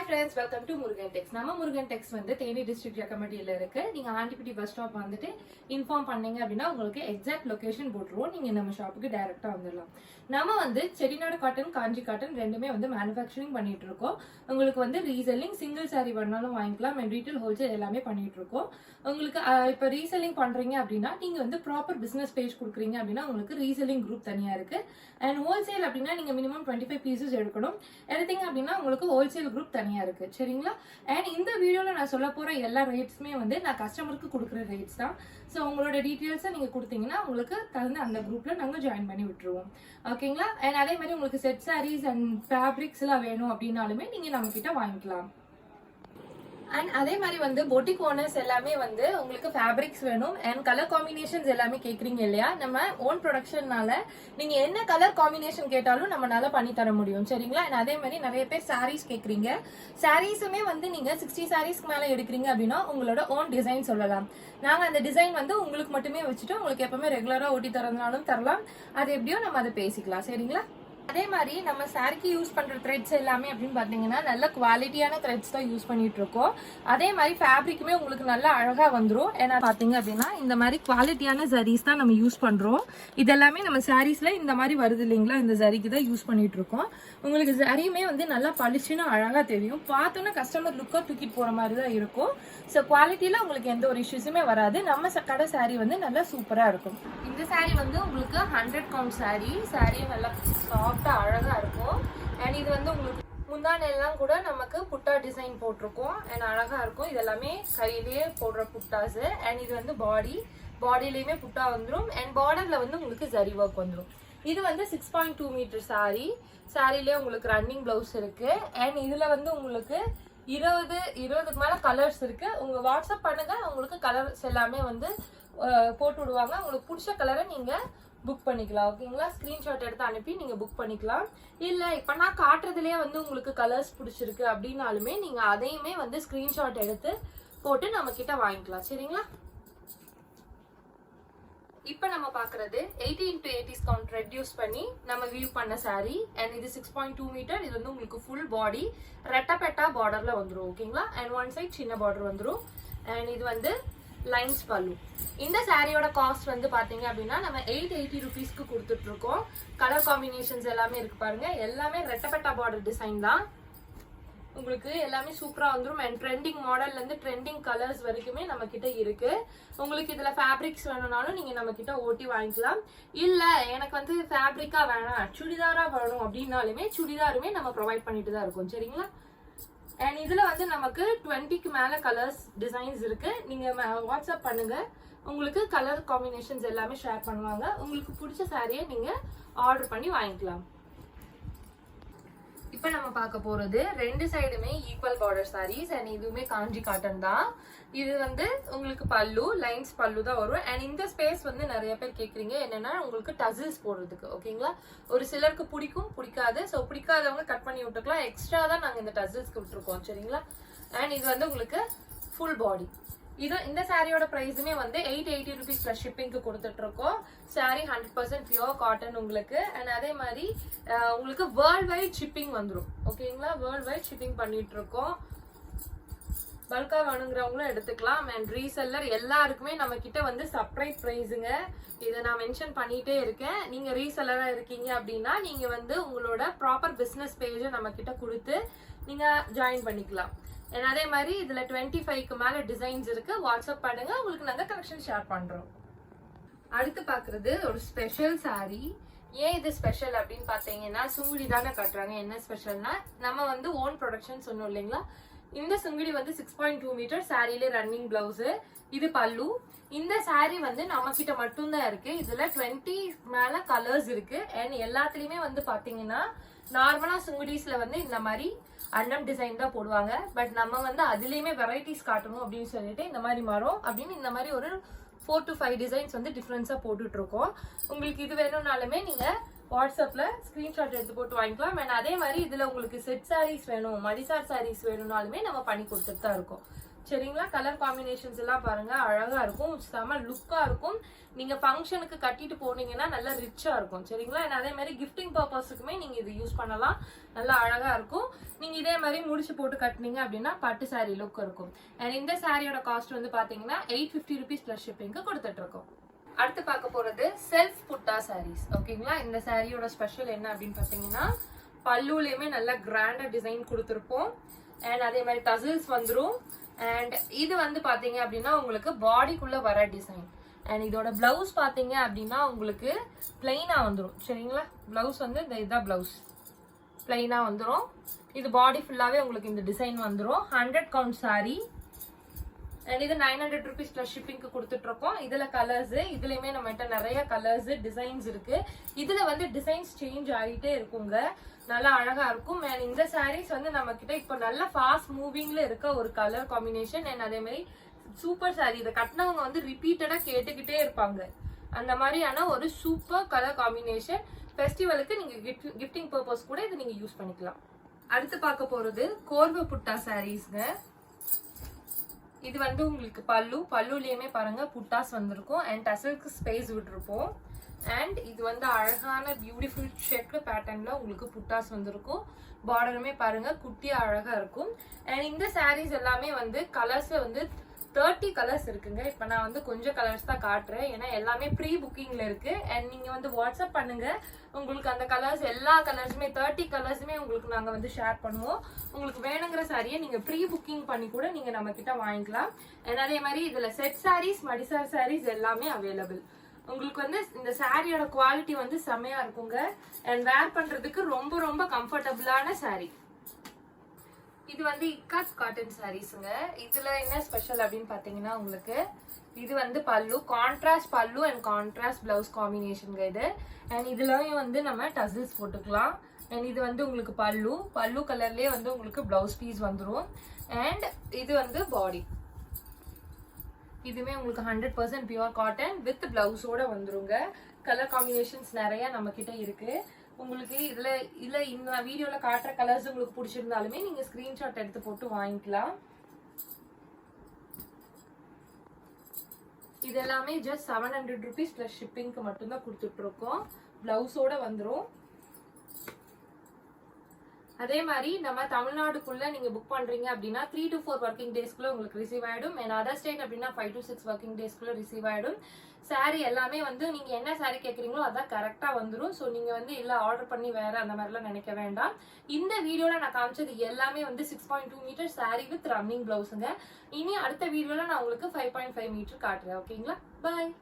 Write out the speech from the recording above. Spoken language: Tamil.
friends, welcome to Murugan Tex. நம்ம முருகன் டெக்ஸ் வந்து தேனி டிஸ்ட்ரிக்ட் கமிட்டியில இருக்கு. நீங்க ஆண்டிபிட்டி பஸ் ஸ்டாப் வந்துட்டு இன்ஃபார்ம் பண்ணீங்க அப்படின்னா உங்களுக்கு எக்ஸாக்ட் லொகேஷன் போட்டுருவோம். நீங்க நம்ம ஷாப்புக்கு டைரக்டா வந்துடலாம். நம்ம வந்து செட்டிநாடு காட்டன், காஞ்சி காட்டன் ரெண்டுமே வந்து மேனுஃபேக்சரிங் பண்ணிட்டு இருக்கோம். உங்களுக்கு வந்து ரீசெல்லிங், சிங்கிள் சாரி வேணாலும் வாங்கிக்கலாம், அண்ட் ரீட்டைல் ஹோல்சேல் எல்லாமே பண்ணிட்டு இருக்கோம். உங்களுக்கு இப்போ ரீசெல்லிங் பண்றீங்க அப்படின்னா நீங்க வந்து ப்ராப்பர் பிசினஸ் பேஜ் கொடுக்குறீங்க அப்படின்னா உங்களுக்கு ரீசெல்லிங் குரூப் தனியா இருக்கு. அண்ட் ஹோல்சேல் அப்படின்னா நீங்க மினிமம் 25 பீசஸ் எடுக்கணும். எனிதிங் அப்படின்னா உங்களுக்கு ஹோல்சேல் குரூப் தனியா இருக்கு. சரிங்களா? அண்ட் இந்த வீடியோல நான் சொல்ல போற எல்லா ரேட்ஸுமே வந்து நான் கஸ்டமருக்கு கொடுக்குற ரேட்ஸ் தான். ஸோ உங்களோட டீட்டெயில்ஸை நீங்க கொடுத்தீங்கன்னா உங்களுக்கு தகுந்த அந்த குரூப்ல நாங்கள் ஜாயின் பண்ணி விட்டுருவோம். ஓகேங்களா? அண்ட் அதே மாதிரி உங்களுக்கு செட் சாரீஸ் அண்ட் ஃபேப்ரிக்ஸ் எல்லாம் வேணும் அப்படின்னாலுமே நீங்க நம்ம கிட்ட வாங்கிக்கலாம். அண்ட் அதே மாதிரி வந்து பொட்டிக் ஓனர்ஸ் எல்லாமே வந்து உங்களுக்கு ஃபேப்ரிக்ஸ் வேணும் அண்ட் கலர் காம்பினேஷன்ஸ் எல்லாமே கேட்குறீங்க இல்லையா? நம்ம ஓன் ப்ரொடக்ஷன்னால நீங்க என்ன கலர் காம்பினேஷன் கேட்டாலும் நம்மளால பண்ணி தர முடியும். சரிங்களா? அண்ட் அதே மாதிரி நிறைய பேர் சாரீஸ் கேட்குறீங்க. சாரீஸுமே வந்து நீங்க 60 சாரீஸ்க்கு மேல எடுக்கிறீங்க அப்படின்னா உங்களோட ஓன் டிசைன் சொல்லலாம். நாங்க அந்த டிசைன் வந்து உங்களுக்கு மட்டுமே வச்சுட்டு உங்களுக்கு எப்பவுமே ரெகுலரா ஒட்டி தரதுனாலும் தரலாம். அது எப்படியோ நம்ம அதை பேசிக்கலாம். சரிங்களா? அதே மாதிரி நம்ம சாரிக்கு யூஸ் பண்ற த்ரெட்ஸ் எல்லாமே அப்படின்னு பாத்தீங்கன்னா நல்ல குவாலிட்டியான த்ரெட்ஸ் தான் யூஸ் பண்ணிட்டு இருக்கோம். அதே மாதிரி ஃபேப்ரிக்குமே உங்களுக்கு நல்லா அழகா வந்துடும். ஏன்னா பாத்தீங்க அப்படின்னா இந்த மாதிரி குவாலிட்டியான ஜரீஸ் தான் நம்ம யூஸ் பண்றோம். இதெல்லாமே நம்ம சாரீஸ்ல இந்த மாதிரி வருது இல்லைங்களா? இந்த ஜரிக்கு தான் யூஸ் பண்ணிட்டு இருக்கோம். உங்களுக்கு ஜரியுமே வந்து நல்லா பளிச்சுன்னு அழகா தெரியும். பார்த்தோன்னா கஸ்டமர் லுக்கா தூக்கிட்டு போற மாதிரி தான் இருக்கும். ஸோ குவாலிட்டியில உங்களுக்கு எந்த ஒரு இஷ்யூஸுமே வராது. நம்ம கடை சாரி வந்து நல்லா சூப்பரா இருக்கும். இந்த சாரி வந்து உங்களுக்கு 100 கவுண்ட் சாரியும் நல்லா சாஃப்டா அழகா இருக்கும். அண்ட் இது வந்து உங்களுக்கு முந்தானெல்லாம் கூட நமக்கு புட்டா டிசைன் போட்டிருக்கோம். அண்ட் அழகா இருக்கும். இது எல்லாமே கையிலேயே போடுற புட்டாஸ். அண்ட் இது வந்து பாடியிலயுமே புட்டா வந்துடும். அண்ட் பார்டர்ல வந்து உங்களுக்கு ஜரி ஒர்க் வந்துடும். இது வந்து 6.2 மீட்டர் சாரிலேயே உங்களுக்கு ரன்னிங் பிளவுஸ் இருக்கு. அண்ட் இதுல வந்து உங்களுக்கு 20க்கு மேல கலர்ஸ் இருக்கு. உங்க வாட்ஸ்அப் பண்ணுங்க, உங்களுக்கு கலர்ஸ் எல்லாமே வந்து போட்டு விடுவாங்க. உங்களுக்கு பிடிச்ச கலரை நீங்க புக் பண்ணிக்கலாம். ஓகேங்களா? ஸ்கிரீன்ஷாட் எடுத்து அனுப்பி நீங்க புக் பண்ணிக்கலாம். இல்ல இப்ப நான் காட்டுறதுலயே வந்து உங்களுக்கு கலர்ஸ் பிடிச்சிருக்கு அப்படின்னாலுமே நீங்க அதையுமே வந்து ஸ்கிரீன்ஷாட் எடுத்து போட்டு நம்ம கிட்ட வாங்கிக்கலாம். சரிங்களா? இப்ப நம்ம பாக்குறது 80x80 கவுண்ட் ரெடியூஸ் பண்ணி நம்ம வியூ பண்ண சாரி. அண்ட் இது 6.2 மீட்டர். இது வந்து உங்களுக்கு ஃபுல் பாடி ரெட்டப்பெட்டா பார்டர்ல வந்துடும். ஓகேங்களா? அண்ட் ஒன் சைட் சின்ன பார்டர் வந்துடும். அண்ட் இது வந்து லைன்ஸ் பல்லு. இந்த சாரியோட காஸ்ட் வந்து பாத்தீங்க அப்படின்னா நம்ம 880 ருபீஸ்க்கு கொடுத்துட்டு இருக்கோம். கலர் காம்பினேஷன்ஸ் எல்லாமே இருக்கு பாருங்க. எல்லாமே ரெட்டப்பெட்டா பார்டர் டிசைன் தான். உங்களுக்கு எல்லாமே சூப்பரா வந்துடும். அண்ட் ட்ரெண்டிங் மாடல்ல இருந்து ட்ரெண்டிங் கலர்ஸ் வரைக்குமே நம்ம கிட்ட இருக்கு. உங்களுக்கு இதுல ஃபேப்ரிக்ஸ் வேணும்னாலும் நீங்க நம்ம கிட்ட ஓட்டி வாங்கிக்கலாம். இல்ல எனக்கு வந்து ஃபேப்ரிக்கா வேணாம், சுடிதாரா வேணும் அப்படின்னாலுமே சுடிதாருமே நம்ம ப்ரொவைட் பண்ணிட்டு தான் இருக்கோம். சரிங்களா? அண்ட் இதுல வந்து நமக்கு 20க்கு மேல கலர்ஸ் டிசைன்ஸ் இருக்கு. நீங்க வாட்ஸ்அப் பண்ணுங்க, உங்களுக்கு கலர் காம்பினேஷன்ஸ் எல்லாமே ஷேர் பண்ணுவாங்க. உங்களுக்கு பிடிச்ச சாரியை நீங்க ஆர்டர் பண்ணி வாங்கிக்கலாம். இப்ப நம்ம பார்க்க போறது ரெண்டு சைடுமே ஈக்குவல் பார்டர் சாரீஸ். அண்ட் இதுவுமே காஞ்சி காட்டன் தான். இது வந்து உங்களுக்கு பல்லு, லைன்ஸ் பல்லு தான் வரும். அண்ட் இந்த ஸ்பேஸ் வந்து நிறைய பேர் கேக்குறீங்க என்னன்னா உங்களுக்கு டசில்ஸ் போடுறதுக்கு. ஓகேங்களா? ஒரு சிலருக்கு பிடிக்கும், பிடிக்காது. ஸோ பிடிக்காதவங்க கட் பண்ணி விட்டுக்கலாம். எக்ஸ்ட்ரா தான் நாங்க இந்த டசில்ஸ்க்கு விட்டுருக்கோம். சரிங்களா? அண்ட் இது வந்து உங்களுக்கு ஃபுல் பாடி. இந்த சாரியோட பிரைஸுமே வந்து 880 ருபீஸ் பிளஸ் ஷிப்பிங்க்கு கொடுத்துட்டு இருக்கோம். சாரி 100% பியூர் காட்டன் உங்களுக்கு. அண்ட் அதே மாதிரி உங்களுக்கு வேர்ல்ட் வைட் ஷிப்பிங் வந்துடும். ஓகேங்களா? வேர்ல்ட் வைட் ஷிப்பிங் பண்ணிட்டு இருக்கோம். பல்கா வேணுங்கிறவங்களும் எடுத்துக்கலாம். அண்ட் ரீசெல்லர் எல்லாருக்குமே நம்ம கிட்ட வந்து செப்பரேட் பிரைஸுங்க. இதை நான் மென்ஷன் பண்ணிட்டே இருக்கேன். நீங்க ரீசெல்லரா இருக்கீங்க அப்படின்னா நீங்க வந்து உங்களோட ப்ராப்பர் பிசினஸ் பேஜை நம்ம கிட்ட கொடுத்து நீங்க ஜாயின் பண்ணிக்கலாம். அதே மாதிரி இதுல 25க்கு மேல டிசைன்ஸ் இருக்கு. வாட்ஸ்அப் பண்ணுங்க, உங்களுக்கு நாங்க கலெக்ஷன் ஷேர் பண்றோம். அடுத்து பாக்குறது ஒரு ஸ்பெஷல் சாரி. ஏன் இது ஸ்பெஷல் அப்படின்னு பாத்தீங்கன்னா சுங்குடி தானே காட்டுறாங்க. என்ன ஸ்பெஷல்னா நம்ம வந்து ஓன் ப்ரொடக்ஷன் சொன்னோம் இல்லைங்களா? இந்த சுங்குடி வந்து 6.2 மீட்டர் சாரியில ரன்னிங் பிளவுஸ். இது பல்லு. இந்த சாரி வந்து நம்ம கிட்ட மட்டும்தான் இருக்கு. இதுல 20 மேல கலர்ஸ் இருக்கு. அண்ட் எல்லாத்துலயுமே வந்து பாத்தீங்கன்னா நார்மலா சுங்குடிஸ்ல வந்து இந்த மாதிரி அன்னம் டிசைன் தான் போடுவாங்க. பட் நம்ம வந்து அதுலயுமே வெரைட்டிஸ் காட்டணும் அப்படின்னு சொல்லிட்டு இந்த மாதிரி மரம் அப்படின்னு இந்த மாதிரி ஒரு 4 to 5 டிசைன்ஸ் வந்து டிஃபரன்ஸா போட்டுட்டு இருக்கோம். உங்களுக்கு இது வேணும்னாலுமே நீங்க வாட்ஸ்அப்ல ஸ்கிரீன்ஷாட் எடுத்து போட்டு வாங்கிக்கலாம். அண்ட் அதே மாதிரி இதுல உங்களுக்கு செட் சாரீஸ் வேணும், மடிசார் சாரீஸ் வேணும்னாலுமே நம்ம பண்ணி கொடுத்துட்டு தான் இருக்கோம். சரிங்களா? கலர் காம்பினேஷன்ஸ் எல்லாம் பாருங்க அழகா இருக்கும், செம லுக்கா இருக்கும். நீங்க ஃபங்க்ஷனுக்கு கட்டிட்டு போனீங்கன்னா நல்லா ரிச்சா இருக்கும். சரிங்களா? அதே மாதிரி கிஃப்டிங் பர்பஸ்க்குமே நீங்க இது யூஸ் பண்ணலாம், நல்லா அழகா இருக்கும். நீங்க இதே மாதிரி முடிச்சு போட்டு கட்டினீங்க அப்படின்னா பட்டு சாரி லுக் இருக்கும். அண்ட் இந்த சாரியோட காஸ்ட் வந்து பாத்தீங்கன்னா 850 rupees பிளஸ் ஷிப்பிங்க்கு கொடுத்துட்டு இருக்கோம். அடுத்து பார்க்க போறது செல்ஃப் புட்டா சாரீஸ். ஓகேங்களா? இந்த சாரியோட ஸ்பெஷல் என்ன அப்படின்னு பாத்தீங்கன்னா பல்லுலயுமே நல்லா கிராண்டா டிசைன் கொடுத்துருப்போம். அண்ட் அதே மாதிரி டசில்ஸ் வந்துடும். அண்ட் இது வந்து பாத்தீங்க அப்படின்னா உங்களுக்கு பாடிக்குள்ள வர டிசைன். அண்ட் இதோட பிளவுஸ் பாத்தீங்க அப்படின்னா உங்களுக்கு பிளைனா வந்துடும். சரிங்களா? பிளவுஸ் வந்து இதுதான் பிளவுஸ், பிளைனா வந்துடும். இது பாடி ஃபுல்லாவே உங்களுக்கு இந்த டிசைன் வந்துடும். 100 count சாரி. அண்ட் இது 900 rupees பிளஸ் ஷிப்பிங்க்கு கொடுத்துட்டு இருக்கோம். இதுல கலர்ஸ், இதுலயுமே நம்மகிட்ட நிறைய கலர்ஸ் டிசைன்ஸ் இருக்கு. இதுல வந்து டிசைன்ஸ் சேஞ்ச் ஆகிட்டே இருக்குங்க, நல்லா அழகா இருக்கும். அண்ட் இந்த சாரீஸ் வந்து நம்ம கிட்ட இப்போ நல்ல ஃபாஸ்ட் மூவிங்ல இருக்க ஒரு கலர் காம்பினேஷன். அண்ட் அதே மாதிரி சூப்பர் சாரி, இதை கட்டினவங்க வந்து ரிப்பீட்டடா கேட்டுக்கிட்டே இருப்பாங்க. அந்த மாதிரியான ஒரு சூப்பர் கலர் காம்பினேஷன். ஃபெஸ்டிவலுக்கு நீங்க கிஃப்டிங் பர்பஸ் கூட இதை நீங்க யூஸ் பண்ணிக்கலாம். அடுத்து பார்க்க போறது கோர்வ புட்டா சாரீஸ்ங்க. இது வந்து உங்களுக்கு பல்லுலயுமே பாருங்க புட்டாஸ் வந்திருக்கும். அண்ட் டசலுக்கு ஸ்பேஸ் விட்டுருப்போம். அண்ட் இது வந்து அழகான பியூட்டிஃபுல் செக் பேட்டர்ன்ல உங்களுக்கு புட்டாஸ் வந்திருக்கும். பார்டருமே பாருங்க குட்டியா அழகா இருக்கும். அண்ட் இந்த சாரீஸ் எல்லாமே வந்து கலர்ஸ்ல வந்து 30 கலர்ஸ் இருக்குங்க. இப்ப நான் வந்து கொஞ்சம் கலர்ஸ் தான் காட்டுறேன், ஏன்னா எல்லாமே ப்ரீ புக்கிங்ல இருக்கு. அண்ட் நீங்க வந்து வாட்ஸ்அப் பண்ணுங்க, உங்களுக்கு அந்த கலர்ஸ் எல்லா கலர்ஸுமே 30 கலர்ஸுமே உங்களுக்கு நாங்க வந்து ஷேர் பண்ணுவோம். உங்களுக்கு வேணுங்கிற சாரியை நீங்க ப்ரீ புக்கிங் பண்ணி கூட நீங்க நம்ம கிட்ட வாங்கிக்கலாம். அண்ட் அதே மாதிரி இதுல செட் சாரீஸ், மடிசார் சாரீஸ் எல்லாமே அவைலபிள். உங்களுக்கு வந்து இந்த சாரியோட குவாலிட்டி வந்து செம்மையா இருக்குங்க. அண்ட் வேர் பண்றதுக்கு ரொம்ப ரொம்ப கம்ஃபர்டபுளான சாரி. இது வந்து இக்காட் காட்டன் சாரீஸ்ங்க. இதுல என்ன ஸ்பெஷல் அப்படின்னு பாத்தீங்கன்னா உங்களுக்கு இது வந்து பல்லு, கான்ட்ராஸ்ட் பல்லு அண்ட் கான்ட்ராஸ்ட் பிளவுஸ் காம்பினேஷன்ங்க இது. அண்ட் இதுலயும் வந்து நம்ம டசில்ஸ் போட்டுக்கலாம். அண்ட் இது வந்து உங்களுக்கு பல்லு கலர்லயே வந்து உங்களுக்கு பிளவுஸ் பீஸ் வந்துடும். அண்ட் இது வந்து பாடி, இதுமே உங்களுக்கு 100% பியூர் காட்டன் வித் பிளவுஸோட வந்துருங்க. கலர் காம்பினேஷன்ஸ் நிறைய நம்ம கிட்ட இருக்கு. உங்களுக்கு இதுல இந்த வீடியோல காட்டுற கலர்ஸ் உங்களுக்கு பிடிச்சிருந்தாலுமே நீங்க ஸ்கிரீன்ஷாட் எடுத்து போட்டு வாங்கிக்கலாம். இது எல்லாமே ஜஸ்ட் 700 rupees பிளஸ் ஷிப்பிங்க்கு மட்டும்தான் கொடுத்துட்டு இருக்கோம். பிளவுஸோட வந்துரும். அதே மாதிரி நம்ம தமிழ்நாடுக்குள்ள நீங்க புக் பண்றீங்க அப்படின்னா 3 to 4 working daysக்குள்ள உங்களுக்கு ரிசீவ் ஆயிடும். அண்ட் அதர் ஸ்டேட் அப்படின்னா 5 to 6 working daysக்குள்ள ரிசீவ் ஆயிடும். சாரி எல்லாமே வந்து நீங்க என்ன சாரி கேக்குறீங்களோ அதான் கரெக்டா வந்துடும். ஸோ நீங்க வந்து இல்ல ஆர்டர் பண்ணி வேற அந்த மாதிரிலாம் நினைக்க வேண்டாம். இந்த வீடியோல நான் காமிச்சது எல்லாமே வந்து 6.2 மீட்டர் சாரி வித் ரன்னிங் பிளவுஸுங்க. இனி அடுத்த வீடியோல நான் உங்களுக்கு 5.5 மீட்டர் காட்டுறேன். ஓகேங்களா? பாய்.